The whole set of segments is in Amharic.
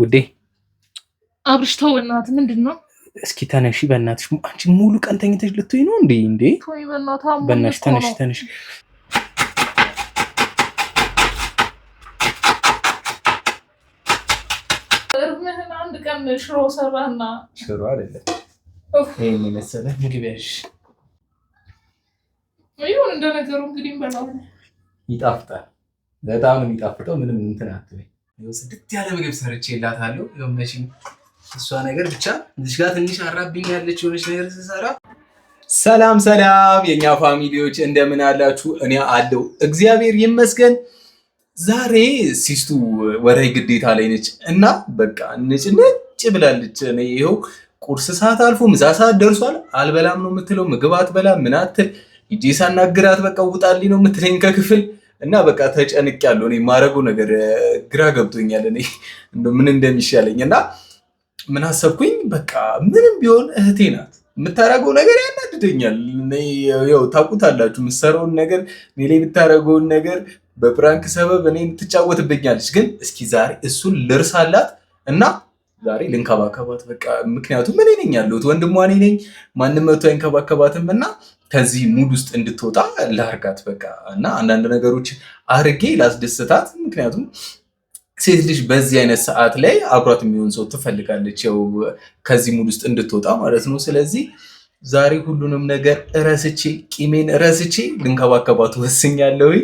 ውዴ አብርሽ ተው በእናትህ። ምንድን ነው? እስኪ ተነሺ በእናትሽ። አንቺ ሙሉ ቀን ተኝተሽ ልትይ ነው እንዴ? ተይ በእናትህ። በእናትሽ ተነሽ። እርምህን አንድ ቀን ሽሮ ሰራና። ሽሮ አይደለም ይሄን መሰለ ምግብ ያሽ ይሁን። እንደ ነገሩ እንግዲህ እንበላው። ይጣፍጣል። በጣም ነው የሚጣፍጠው። ምንም እንትን አትበይ። ጽድት ያለ ምግብ ሰርቼላታለሁ። መቼም እሷ ነገር ብቻ እዚህ ጋር ትንሽ አራብኝ ያለች የሆነች ነገር ስሰራ። ሰላም የኛ ፋሚሊዎች እንደምን አላችሁ? እኔ አለው እግዚአብሔር ይመስገን። ዛሬ ሲስቱ ወራይ ግዴታ ላይ ነች እና በቃ ነጭ ብላለች። እኔ ይኸው ቁርስ ሰዓት አልፎ ምሳ ሰዓት ደርሷል። አልበላም ነው የምትለው። ምግብ አትበላም ምን አትል። ሂጄ ሳናግራት በቃ ውጣልኝ ነው የምትለኝ ከክፍል እና በቃ ተጨንቄያለሁ። እኔ የማደርገው ነገር ግራ ገብቶኛል። እኔ ምን እንደሚሻለኝ እና ምን አሰብኩኝ፣ በቃ ምንም ቢሆን እህቴ ናት። የምታደርገው ነገር ያናድደኛል። ያው ታውቁታላችሁ፣ የምትሰራውን ነገር እኔ ላይ የምታደርገውን ነገር በፕራንክ ሰበብ እኔን ትጫወትብኛለች። ግን እስኪ ዛሬ እሱን ልርሳላት እና ዛሬ ልንከባከባት በቃ። ምክንያቱም እኔ ነኝ ያለሁት፣ ወንድሟ እኔ ነኝ። ማንም መቶ አይንከባከባትም እና ከዚህ ሙድ ውስጥ እንድትወጣ ላርጋት በቃ እና አንዳንድ ነገሮች አርጌ ላስደስታት። ምክንያቱም ሴት ልጅ በዚህ አይነት ሰዓት ላይ አብሯት የሚሆን ሰው ትፈልጋለች፣ ያው ከዚህ ሙድ ውስጥ እንድትወጣ ማለት ነው። ስለዚህ ዛሬ ሁሉንም ነገር ረስቼ ቂሜን ረስቼ ልንከባከባት ወስኛለሁኝ።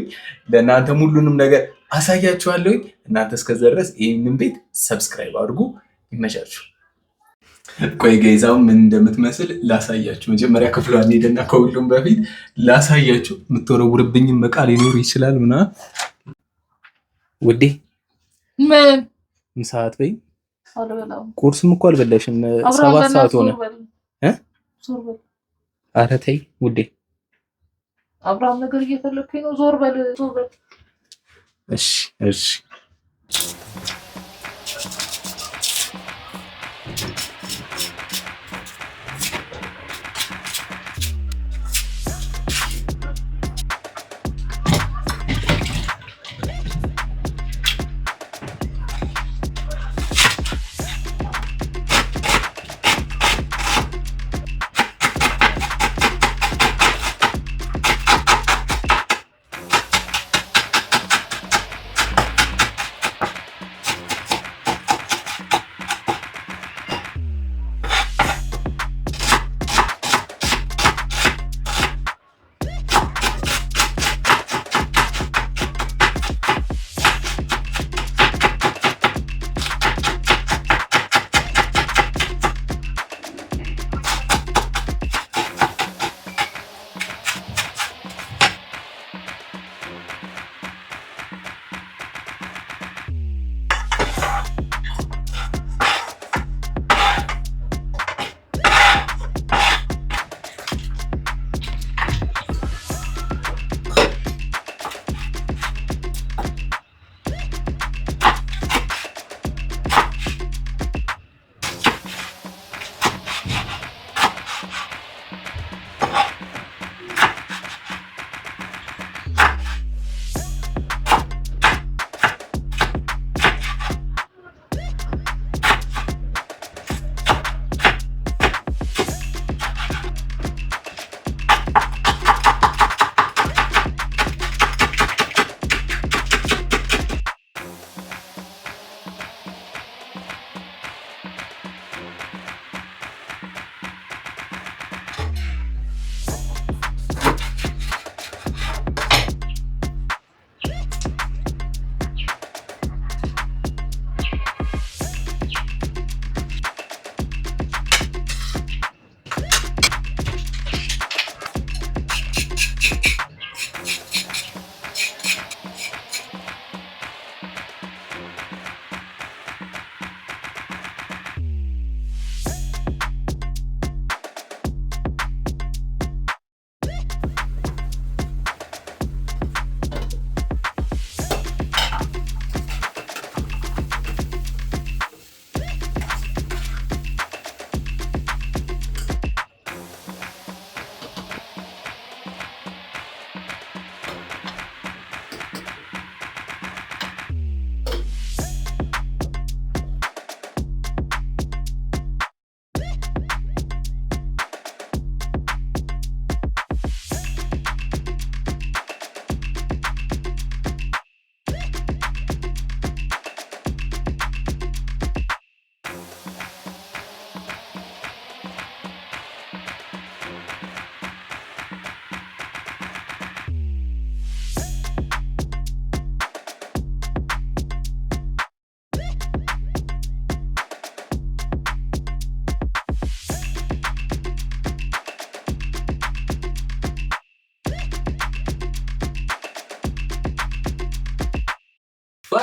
ለእናንተም ሁሉንም ነገር አሳያችኋለሁኝ። እናንተ እስከዛ ድረስ ይህንን ቤት ሰብስክራይብ አድርጉ። ይመቻችሁ። ቆይ ገይዛው ምን እንደምትመስል ላሳያችሁ። መጀመሪያ ክፍሏን ሄደና ከሁሉም በፊት ላሳያችሁ። የምትወረውርብኝ መቃ ሊኖር ይችላል ምናምን። ውዴ ምን ሰዓት በይ። አልበላም። ቁርስም እኮ አልበላሽም። 7 ሰዓት ሆነ። ኧረ ተይ ውዴ። አብርሃም ነገር እየፈለኩኝ ነው። ዞር በል። እሺ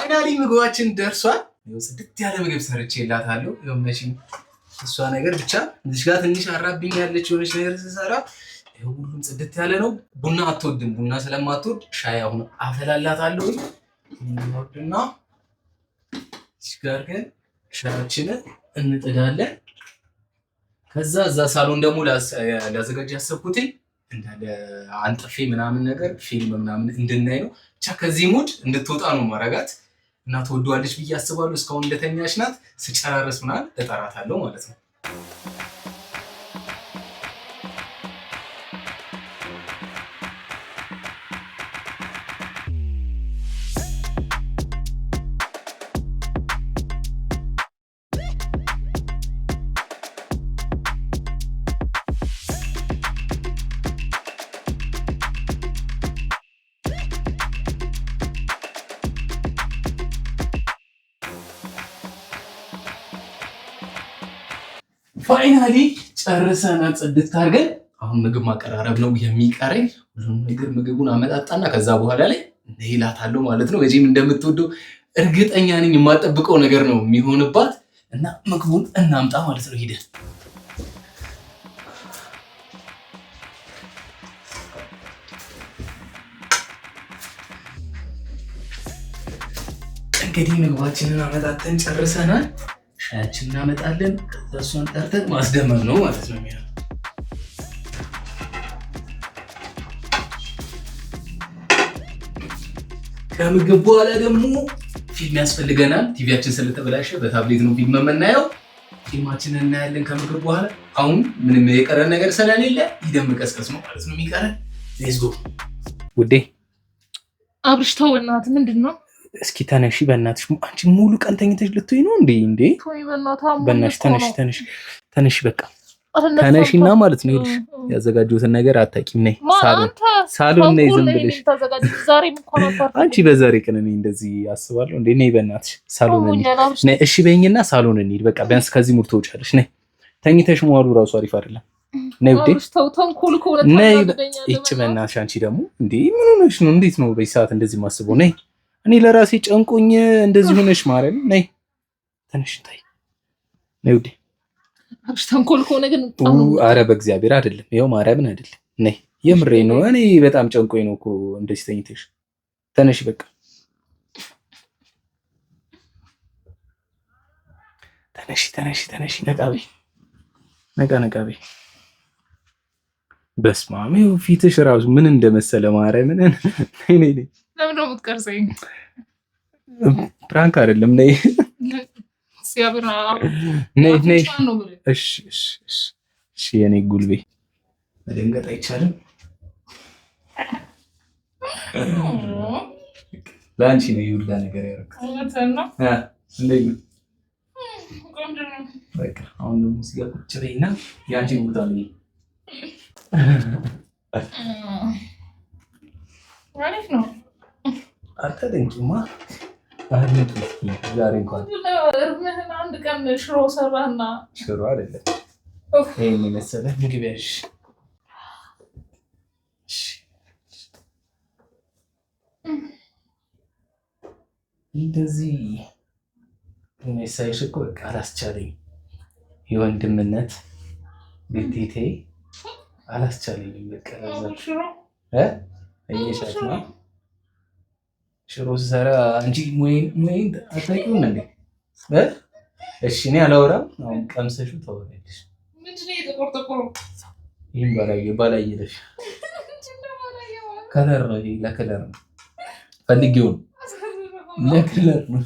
ፋይናሊ ምግባችን ደርሷል። ጽድት ያለ ምግብ ሰርቼላታለሁ። መቼም እሷ ነገር ብቻ እዚህ ጋር ትንሽ አራብኝ ያለች የሆነች ነገር ስሰራ ሁሉም ጽድት ያለ ነው። ቡና አትወድም። ቡና ስለማትወድ ሻይ አሁን አፈላላታለሁ። እንወድና እዚህ ጋር ግን ሻያችንን እንጥዳለን። ከዛ እዛ ሳሎን ደግሞ ላዘጋጅ ያሰብኩት እንዳለ አንጥፌ ምናምን ነገር ፊልም ምናምን እንድናይ ነው። ብቻ ከዚህ ሙድ እንድትወጣ ነው ማረጋት እና ትወደዋለች ብዬ አስባለሁ። እስካሁን እንደተኛች ናት። ስጨራረስ ምናምን እጠራታለሁ ማለት ነው። ፋይናሊ ጨርሰናል። ጽድት አድርገን አሁን ምግብ ማቀራረብ ነው የሚቀረኝ። ሁሉም ነገር ምግቡን አመጣጣና ከዛ በኋላ ላይ እላታለሁ ማለት ነው። በዚህም እንደምትወደው እርግጠኛ ነኝ። የማጠብቀው ነገር ነው የሚሆንባት እና ምግቡን እናምጣ ማለት ነው። ሂደን እንግዲህ ምግባችንን አመጣጠን ጨርሰናል። ሻያችን እናመጣለን። ከዛ እሷን ጠርተን ማስደመም ነው ማለት ነው የሚሆነው። ከምግብ በኋላ ደግሞ ፊልም ያስፈልገናል። ቲቪያችን ስለተበላሸ በታብሌት ነው ፊልም የምናየው። ፊልማችንን እናያለን ከምግብ በኋላ። አሁን ምንም የቀረን ነገር ስለሌለ ሂደን መቀስቀስ ነው ማለት ነው የሚቀረን። ሌትስ ጎ ውዴ። አብርሽ ተው በእናትህ፣ ምንድን ነው? እስኪ ተነሺ በእናትሽ። አንቺ ሙሉ ቀን ተኝተሽ ልትይ ነው እንዴ? በእናትሽ ተነሺ በቃ ተነሺና ማለት ነው። ይኸውልሽ ያዘጋጀሁትን ነገር አታውቂም። ነይ ሳሎን ነይ ዝም ብለሽ። አንቺ በዛሬ ቀን እኔ እንደዚህ አስባለሁ እንዴ? ነይ በእናትሽ ሳሎን ነይ። እሺ በይኝና ሳሎን እንሂድ በቃ። ቢያንስ ከዚህ ሙድ ትወጫለሽ። ነይ ተኝተሽ መዋሉ ራሱ አሪፍ አይደለም። ነይ ውዴ ነይ። ይህች በእናትሽ አንቺ ደግሞ እንዴ ምን ሆነሽ ነው? እንዴት ነው በዚህ ሰዓት እንደዚህ ማስበው? ነይ እኔ ለራሴ ጨንቆኝ እንደዚህ ሆነሽ ማርያም። ነይ ተነሽ ታይ። ነይ ውዴ። ተንኮል ከሆነ ግን ኧረ በእግዚአብሔር አይደለም። ይኸው ማርያምን አይደለም። ነይ የምሬ ነው። እኔ በጣም ጨንቆኝ ነው እኮ እንደዚህ ተኝተሽ። ተነሽ በቃ ተነሽ። ነቃ በይ ነቃ በይ። በስመ አብ ይኸው ፊትሽ ራሱ ምን እንደመሰለ ማርያምን። ነይ ለምን ነው የምትቀርጸኝ? ፕራንክ አይደለም። ነይ ነይ። እሺ የኔ ጉልቤ መደንገጥ አይቻልም። ለአንቺ ነው ይሁላ ነገር ያደረኩት። በቃ አሁን ደግሞ እዚህ ጋር ቁጭ በይና የአንቺን ቦታ ላይ አሪፍ ነው። አታደንቂማ። ዛሬ እንኳን እርምህን አንድ ቀን ሽሮ ሰራና። ሽሮ አይደለም ይሄን የመሰለ ምግብ ያዥ። እንደዚህ ሳይሽ እኮ በቃ አላስቻለኝ። የወንድምነት ግዴታ አላስቻለኝም። በቃ ሽሮ እየሻት ነው ሽሮ ስሰራ እንጂ ሙይን አታውቂውም እንዴ? እሺ እኔ አላወራም። አሁን ቀምሰሽው ታወሪያለሽ። ምንድነው የተቆርጠቆሩ? ይሄን ባላየለሽ ከለር ነው። ይሄ ለከለር ነው ፈልጌው ነው። ለከለር ነው።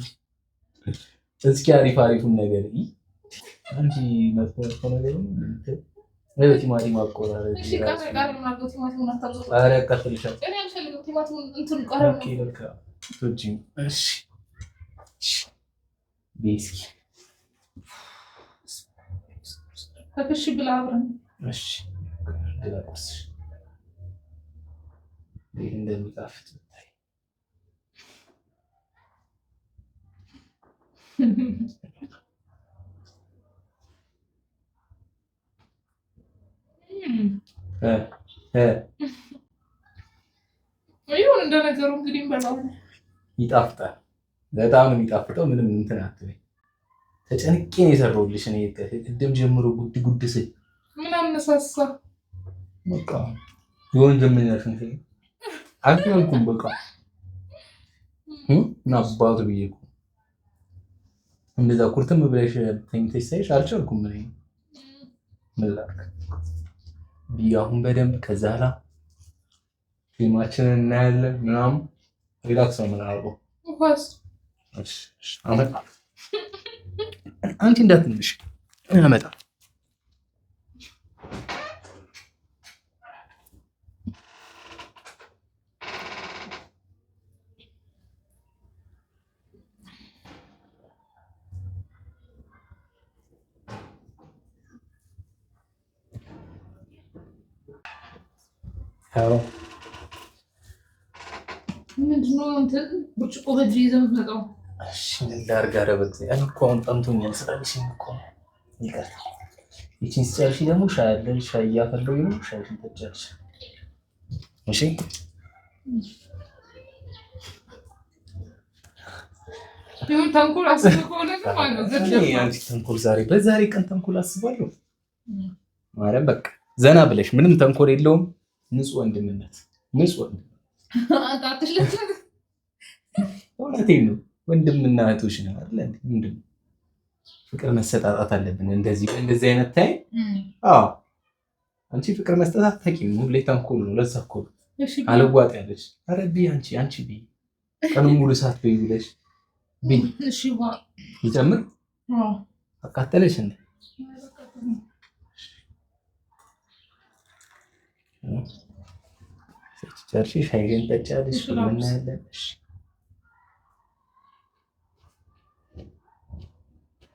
እስኪ አሪፉን ነገር አንቺ መጥፎ ነገር ነው። ቲማቲም አቆራረጥ ያቃጥልሻል። እሺ ብላ አብረን እንደሚጣፍጥ ይሁን እንደነገሩ እንግዲህ እንበላለን። ይጣፍጣል። በጣም ነው የሚጣፍጠው። ምንም እንትን አትበይ። ተጨንቄ ነው የሰራሁልሽ እኔ ቅድም ጀምሮ ጉድ ጉድ ስል ምን አነሳሳ? በቃ የወንድምነት እንትን አልኩኝ። በቃ እና አባቱ ብዬ እኮ እንደዛ ኩርትም ብለሽ ተኝተሽ ሳይሽ አልቻልኩም። ምን ላድርግ ብዬ አሁን በደንብ ከዛ ላ ፊልማችንን እናያለን ምናምን ሪላክስ ነው የምናደርገው። አንቺ እንዳትንሽ አመጣ ምንድን ነው እንትን ብርጭቆ በእጅ ይዘህ የምትመጣው? እሺ ምን ላድርግ? ኧረ በእግዚአብሔር እኔ እኮ አሁን ጠምቶኛል ስላለሽኝ እኮ ይቅርታ። ይቺን ስጨርሺ ደግሞ ሻይ አለ፣ ሻይ እያፈላሁኝ ነው። ሻይሽን ትጠጫለሽ። እሺ ይሁን። ተንኮል አስበህ ከሆነ ግን ማለት ነው አንቺ ተንኮል ዛሬ በዛሬ ቀን ተንኮል አስባለሁ። ማርያም በቃ ዘና ብለሽ ምንም ተንኮል የለውም። ንጹህ ወንድምነት፣ ንጹህ ወንድምነት። እውነቴን ነው። ወንድምና እህቶች ነው አይደል? ምንድን ነው ፍቅር መሰጣጣት አለብን። እንደዚህ አይነት ታይ። አዎ አንቺ ፍቅር መስጠት አታውቂም። ሁሌ ተንኮል ነው። ለዛ እኮ አልዋጥ ያለሽ። ኧረ ቢ አንቺ ቢ ቀኑን ሙሉ ሰዓት በይ ብለሽ ቢ እሺ ዋ ይጨምር አቃጠለሽ እንዴ? ጨርሺ ሻይን ጠጫለሽ። ምን ያለሽ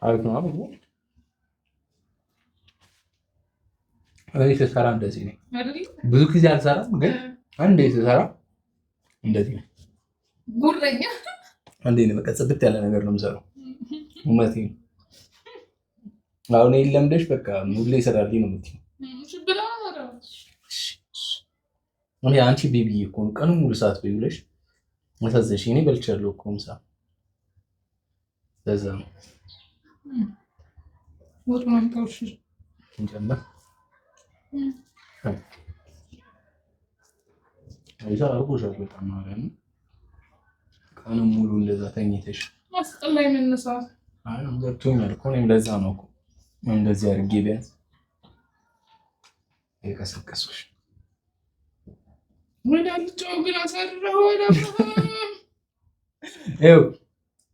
አሪፍ ነው። አብሮ እኔ ስሰራ እንደዚህ ነው። ብዙ ጊዜ አልሰራም፣ ግን አንዴ ስሰራ እንደዚህ ነው። ጉረኛ አንዴ ነው በቃ ጽድት ያለ ነገር ነው የምሰራው። እውነቴን ነው። አሁን ለምደሽ በቃ ሙሉ ይሰራልኝ ነው የምትይው። እኔ አንቺ ቤቢ እኮ ቀኑን ሙሉ ሰዓት በይ ብለሽ መሳዘሽ። እኔ በልቻለሁ እኮ ምሳ። ለዛ ነው ወጥ ማንታውሽ እንጀምር። አይዛ አርጎሻል በጣም ማለት ነው። ቀኑን ሙሉ እንደዛ ተኝተሽ ማስጠላይ መነሳት። አይ ገብቶኛል እኮ እኔም ለዛ ነው እኮ እንደዚህ አድርጌ ቢያንስ የቀሰቀስኩሽ። ወደ አልጫው ግን አሰራው ወደ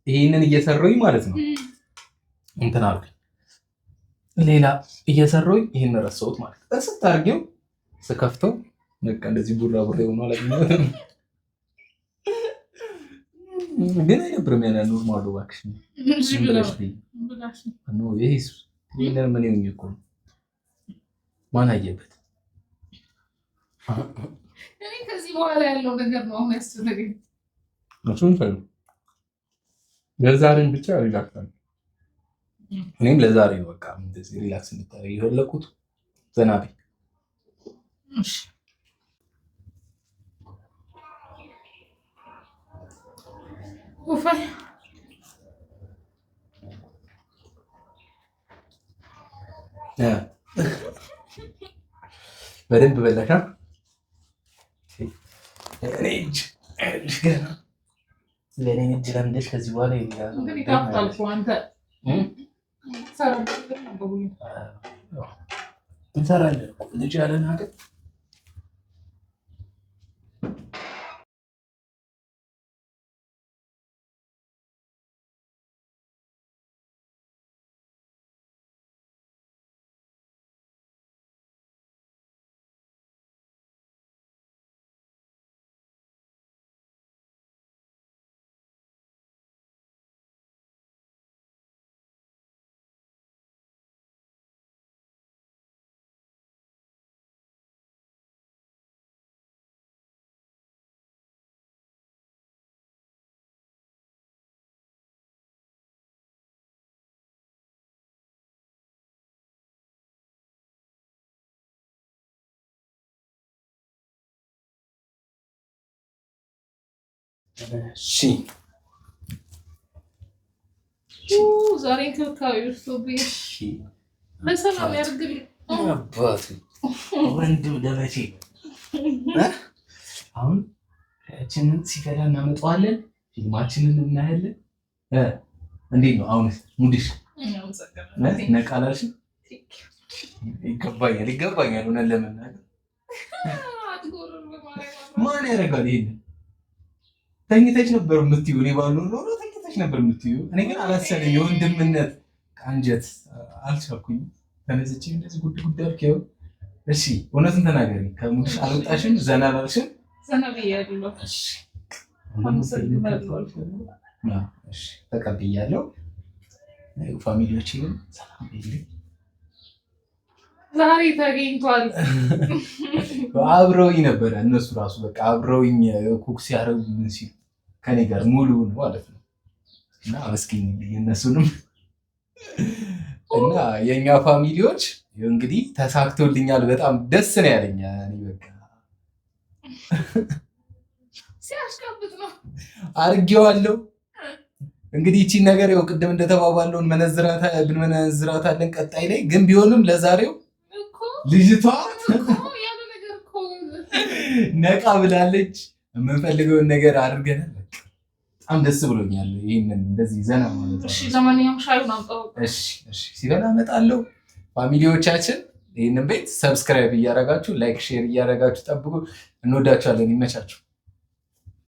ይሄንን እየሰራሁኝ ማለት ነው እንትን አልኩኝ። ሌላ እየሰራሁኝ ይሄን ረሳሁት ማለት ነው። እርስት አድርጌው ስከፍተው በቃ እንደዚህ ቡራ ሆኖ አላገኘሁትም። ግን አይነብርም። ያለ ኖርማሉ እባክሽ ይሄንን ምን ይሁን እኮ ማን አየበት? እኔ ከዚህ በኋላ ያለው ነገር ነው አሁን ያስፈልገኝ። እሱን ፈሉ ለዛሬን ብቻ ሪላክስ አለ። እኔም ለዛሬ በቃ እንደዚህ ሪላክስ እንድታረጊ የፈለኩት ዘና በይ። እሺ ወፋይ በደንብ በላሻ። እኔ ገና ለእኔ እጅ ለምደሽ ከዚህ በኋላ የሚያዙ እንግዲህ ታፍታልኩ አንተ እንሰራለን ልጅ ያለን ሀገር እሺ ዛሬ እንክብካቤ ውስጡብኝ በሰላም ያድርግልኝ። አባቱ ወንድም ደመቼ አሁን ያችንን ሲፈላ እናመጣዋለን፣ ፊልማችንን እናያለን። እንዴት ነው አሁን ሙድሽ? ነቃላልሽ? ይገባኛል። ሆነን ለመናገር ማን ያደርጋል ይሄንን? ተኝተሽ ነበር የምትይው። እኔ ባልኖር ኖሮ ተኝተሽ ነበር የምትይው። እኔ ግን አላሰለኝ የወንድምነት አንጀት አልቻልኩኝም። ተነስቼ እንደዚህ ጉድ አልከው። እሺ እውነቱን ተናገሪ። ከሙድሽ አልወጣሽም? ዘና አላልሽም? ዘና ብያለሁ። እሺ ተቀብያለሁ። ፋሚሊዎችን ሰላም ይልኝ። ዛሬ ተገኝቷል። አብረውኝ ነበረ እነሱ ራሱ በቃ አብረውኝ ኩክ ሲያደርጉ ምን ሲሉ ከኔ ጋር ሙሉውን ማለት ነው። እና አመስግኝልኝ እነሱንም እና የእኛ ፋሚሊዎች እንግዲህ ተሳክቶልኛል። በጣም ደስ ነው ያለኝ። በቃ ሲያስቀብጥ ነው አድርጌዋለሁ። እንግዲህ ይቺን ነገር ያው ቅድም እንደተባባለውን ብንመነዝራታለን ቀጣይ ላይ ግን ቢሆንም ለዛሬው ልጅቷ ነቃ ብላለች። የምንፈልገውን ነገር አድርገናል። በጣም ደስ ብሎኛል። ይህንን እንደዚህ ዘና ማለት ነው። ለማንኛውም ሻዩን አምጣው። ሲበላ እመጣለሁ። ፋሚሊዎቻችን ይህንን ቤት ሰብስክራይብ እያደረጋችሁ ላይክ፣ ሼር እያደረጋችሁ ጠብቁ። እንወዳችኋለን። ይመቻችሁ።